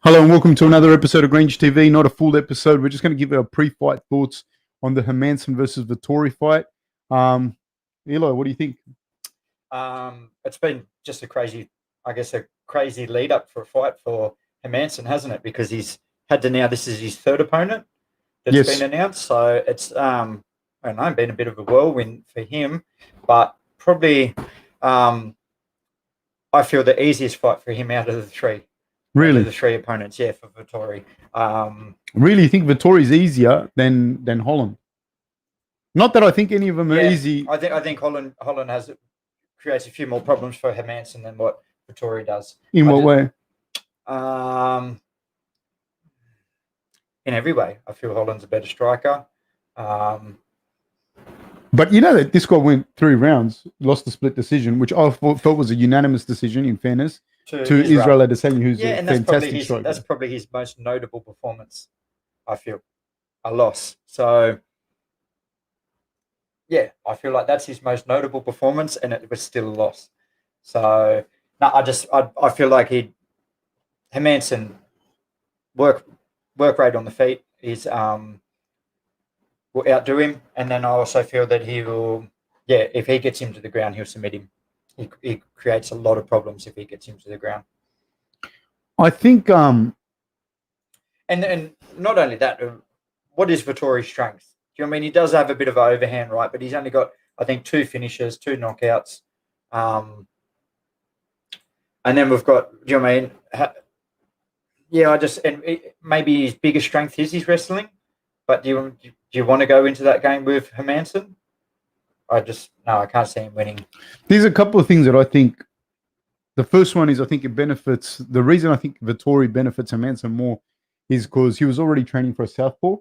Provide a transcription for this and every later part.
Hello and welcome to another episode of Grange TV. Not a full episode. We're just going to give our pre-fight thoughts on the Hermansson versus Vettori fight. Eli, what do you think? It's been just a crazy lead up for a fight for Hermansson, hasn't it? Because he's had to now. This is his third opponent that's been announced, so it's I don't know, been a bit of a whirlwind for him, but probably I feel the easiest fight for him out of the three. Really? The three opponents, yeah, for Vettori. Really, you think Vettori's easier than Holland? Not that I think any of them are easy. I think Holland creates a few more problems for Hermansson than what Vettori does. In what way? In every way. I feel Holland's a better striker. But you know that this guy went 3 rounds, lost the split decision, which I thought was a unanimous decision, in fairness, to Israel Adesanya, who's a fantastic striker. That's probably his most notable performance, I feel. A loss. So, yeah, I feel like that's his most notable performance, and it was still a loss. So, no, I feel like Hermansson work rate on the feet is will outdo him, and then I also feel that he will, if he gets him to the ground, he'll submit him. He creates a lot of problems if he gets him to the ground. I think, and not only that, what is Vettori's strength? Do you know what I mean? He does have a bit of an overhand, right? But he's only got, I think, 2 finishes, 2 knockouts. And then we've got, do you know what I mean? Maybe his biggest strength is his wrestling. But do you want to go into that game with Hermansson? I can't see him winning. There's a couple of things that I think. The first one is I think it benefits. The reason I think Vettori benefits Hermansson more is because he was already training for a southpaw,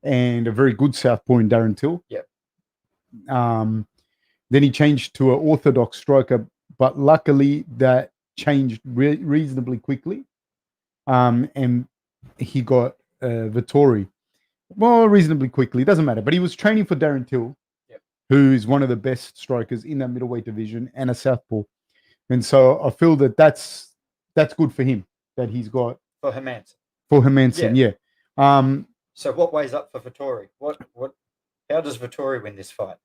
and a very good southpaw in Darren Till. Yep. Then he changed to an orthodox striker, but luckily that changed reasonably quickly. And he got Vettori. Well, reasonably quickly. It doesn't matter. But he was training for Darren Till, who is one of the best strikers in that middleweight division and a southpaw. And so I feel that that's good for him, that he's got... For Hermansson. For Hermansson, yeah. So what weighs up for Vettori? How does Vettori win this fight?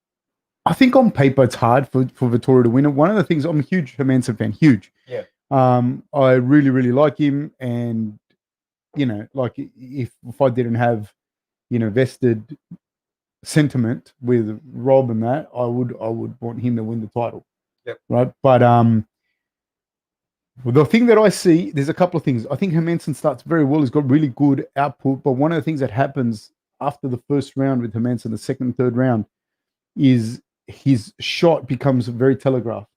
I think on paper it's hard for Vettori to win it. One of the things, I'm a huge Hermansson fan, huge. Yeah. I really, really like him. And, you know, like if I didn't have, vested sentiment with Rob and that, I would want him to win the title. Yep. Right. But the thing that I see, there's a couple of things. I think Hermansson starts very well. He's got really good output. But one of the things that happens after the first round with Hermansson, the second and third round, is his shot becomes very telegraphed.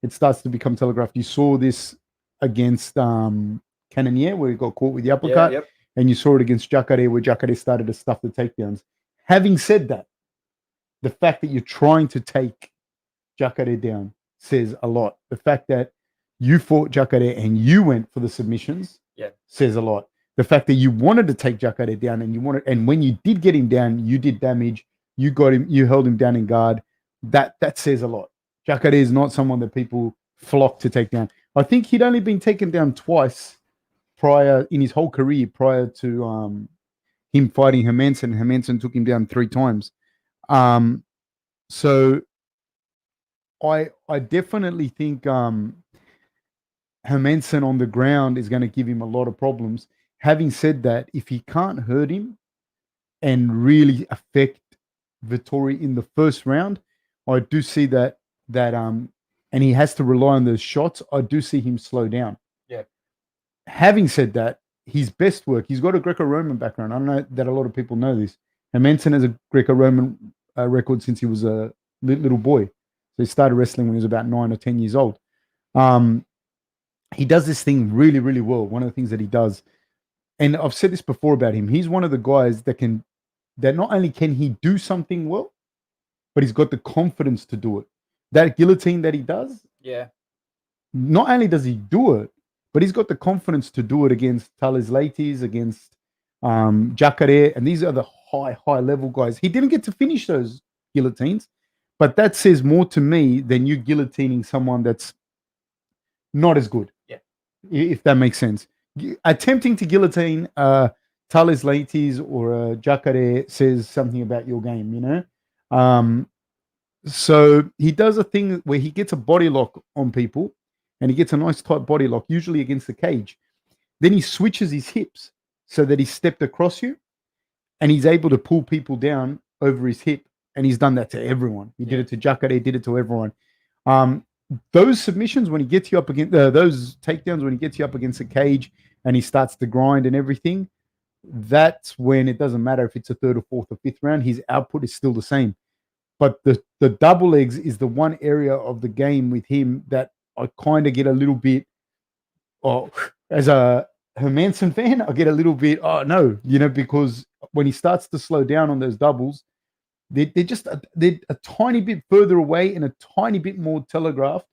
It starts to become telegraphed. You saw this against Cannonier, where he got caught with the uppercut. Yep. And you saw it against Jacare, where Jacare started to stuff the takedowns. Having said that, the fact that you're trying to take Jacare down says a lot. The fact that you fought Jacare and you went for the submissions says a lot. The fact that you wanted to take Jacare down and when you did get him down, you did damage. You got him. You held him down in guard. That says a lot. Jacare is not someone that people flock to take down. I think he'd only been taken down twice prior in his whole career, prior to him fighting Hermansson. Hermansson took him down 3 times. So I definitely think Hermansson on the ground is going to give him a lot of problems. Having said that, if he can't hurt him and really affect Vettori in the first round, I do see that and he has to rely on those shots, I do see him slow down. Yeah. Having said that, his best work, he's got a Greco-Roman background. I don't know that a lot of people know this. Hermansson has a Greco-Roman record since he was a little boy. So he started wrestling when he was about 9 or 10 years old. He does this thing really, really well. One of the things that he does, and I've said this before about him, he's one of the guys that not only can he do something well, but he's got the confidence to do it. That guillotine that he does, not only does he do it, but he's got the confidence to do it against Thales Leites, against Jacare, and these are the high level guys. He didn't get to finish those guillotines, but that says more to me than you guillotining someone that's not as good. Yeah. If that makes sense. attempting to guillotine Thales Leites or Jacare says something about your game, you know? So he does a thing where he gets a body lock on people and he gets a nice tight body lock, usually against the cage. Then he switches his hips so that he's stepped across you and he's able to pull people down over his hip. And he's done that to everyone. He did it to Jacare, did it to everyone. Those submissions when he gets you up against those takedowns when he gets you up against the cage and he starts to grind and everything, that's when it doesn't matter if it's a third or fourth or fifth round, his output is still the same. But the double legs is the one area of the game with him that I kind of get a little bit, as a Hermansson fan, I get a little bit, no, because when he starts to slow down on those doubles, they're a tiny bit further away and a tiny bit more telegraphed,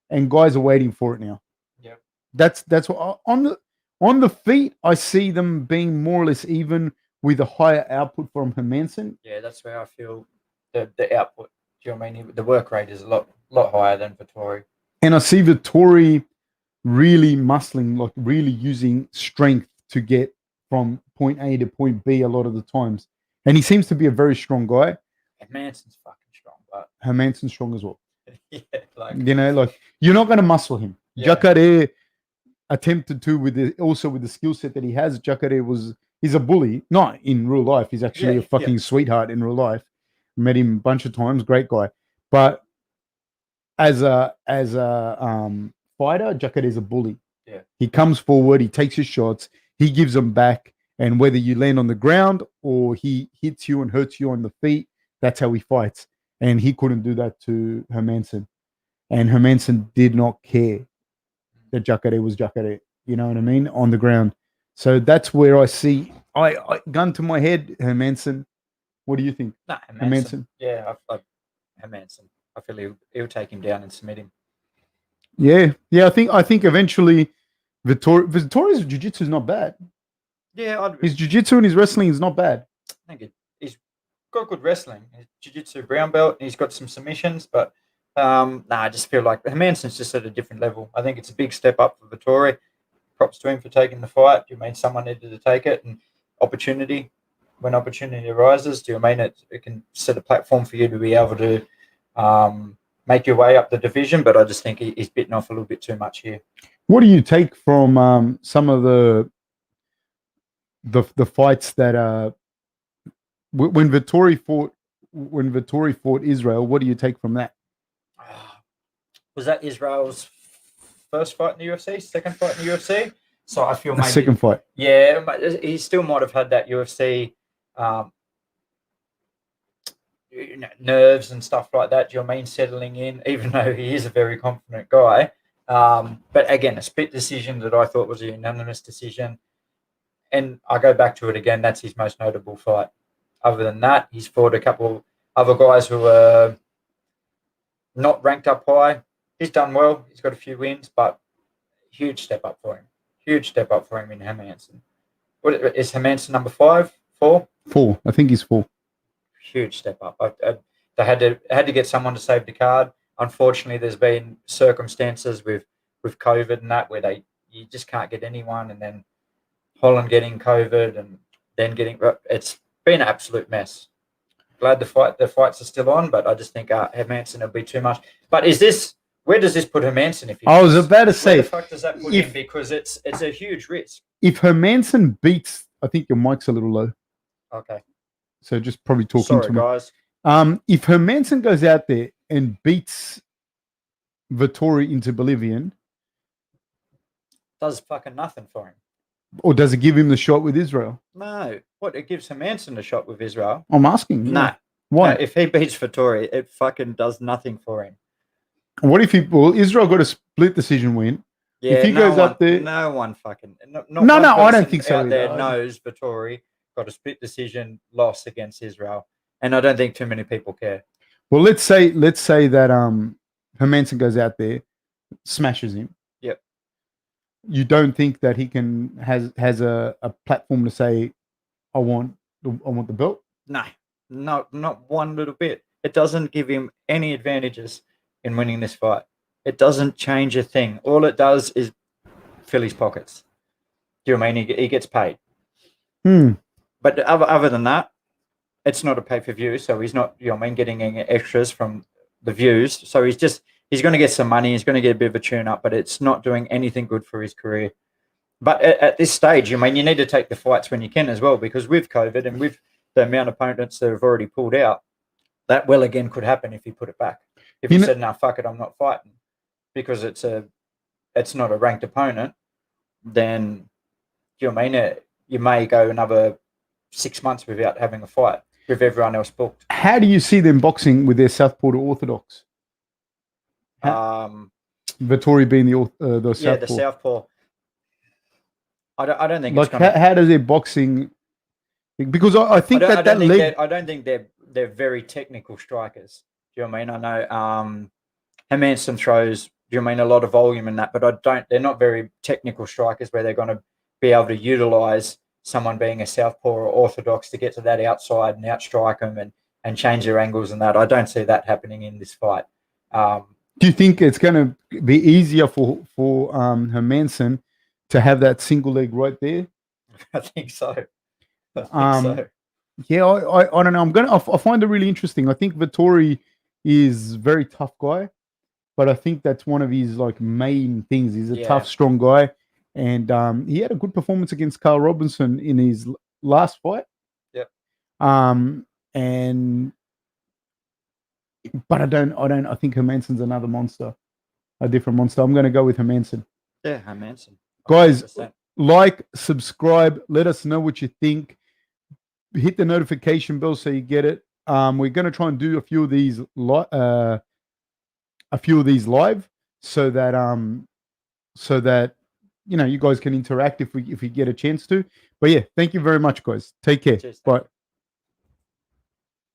and guys are waiting for it now. Yeah, that's what on the feet I see them being more or less even with a higher output from Hermansson. Yeah, that's where I feel the output. Do you know what I mean? The work rate is a lot higher than Vettori. And I see Vettori really muscling, like really using strength to get from point A to point B a lot of the times. And he seems to be a very strong guy. Hermansson's fucking strong, but Hermansson's strong as well. Yeah, you're not going to muscle him. Yeah. Jacare attempted to with the skill set that he has. Jacare he's a bully, not in real life. He's actually a fucking sweetheart in real life. Met him a bunch of times, great guy. But as a fighter, Jacare is a bully. Yeah, he comes forward, he takes his shots, he gives them back, and whether you land on the ground or he hits you and hurts you on the feet, that's how he fights. And he couldn't do that to Hermansson. And Hermansson did not care that Jacare was Jacare. You know what I mean? On the ground. So that's where I see, I gun to my head, Hermansson. What do you think? Nah, Hermansson. Yeah, Hermansson. I feel he'll take him down and submit him. Yeah. I think eventually Vettori's jiu-jitsu is not bad. Yeah, his jiu-jitsu and his wrestling is not bad. I think he's got good wrestling. His jiu-jitsu brown belt, and he's got some submissions, but I just feel like Hermansson's just at a different level. I think it's a big step up for Vettori. Props to him for taking the fight. You mean someone needed to take it, and opportunity. When opportunity arises, do you mean it can set a platform for you to be able to make your way up the division? But I just think he's bitten off a little bit too much here. What do you take from some of the fights that when Vettori fought Israel? What do you take from that? Was that Israel's first fight in the UFC? Second fight in the UFC? So I feel maybe second fight. Yeah, he still might have had that UFC nerves and stuff like that. Do you know what I mean? Settling in, even though he is a very confident guy. But again, a split decision that I thought was a unanimous decision. And I go back to it again. That's his most notable fight. Other than that, he's fought a couple other guys who were not ranked up high. He's done well. He's got a few wins, but huge step up for him. Huge step up for him in Hermansson. What is Hermansson number 5, 4? 4. I think he's 4. Huge step up. They had to get someone to save the card. Unfortunately, there's been circumstances with COVID and that where you just can't get anyone, and then Holland getting COVID and then it's been an absolute mess. Glad the fights are still on, but I just think Hermansson will be too much. But where does this put Hermansson? I was about to say, where the fuck does that put him? Because it's a huge risk. If Hermansson beats, I think your mic's a little low. Okay. So just probably talking Sorry, to me. guys. If Hermansson goes out there and beats Vettori into Bolivian, does fucking nothing for him. Or does it give him the shot with Israel? No. What? It gives Hermansson a shot with Israel. I'm asking. No. Why? No, if he beats Vettori, it fucking does nothing for him. What if Israel got a split decision win? Yeah, if he goes up there, no one fucking I don't think so. Out there knows Vettori got a split decision loss against Israel, and I don't think too many people care. Well, let's say that Hermansson goes out there, smashes him. Yep. You don't think that he has a platform to say, I want the belt? No, not one little bit. It doesn't give him any advantages in winning this fight. It doesn't change a thing. All it does is fill his pockets. Do you know what I mean? He gets paid. Hmm. But other than that, it's not a pay-per-view, so he's not, you know what I mean, getting any extras from the views. So he's going to get some money. He's going to get a bit of a tune-up, but it's not doing anything good for his career. But at this stage, I mean, you need to take the fights when you can as well, because with COVID and with the amount of opponents that have already pulled out, that again could happen if he put it back. If he said, "No, fuck it, I'm not fighting," because it's not a ranked opponent, then you know what I mean, you may go another 6 months without having a fight with everyone else booked. How do you see them boxing with their southpaw to orthodox? Vettori being the southpaw. Yeah, the southpaw. I don't think like it's gonna. How does their boxing? Because I think I don't think they're very technical strikers. Do you know what I mean? I know Hermansson throws. Do you know what I mean, a lot of volume in that, but they're not very technical strikers where they're going to be able to utilize someone being a southpaw or orthodox to get to that outside and outstrike them and change their angles and that. I don't see that happening in this fight. Do you think it's going to be easier for Hermansson to have that single leg right there? I think so. So. Yeah, I don't know. I find it really interesting. I think Vettori is a very tough guy, but I think that's one of his like main things. He's a tough, strong guy, and he had a good performance against Carl Robinson in his last fight. Yep. But I think Hermansson's another monster, a different monster. I'm going to go with Hermansson. Yeah, Hermansson. Guys, like, subscribe. Let us know what you think. Hit the notification bell so you get it. We're going to try and do a few of these live, so that you know you guys can interact if we get a chance to. But yeah, thank you very much, guys. Take care. Cheers, bye.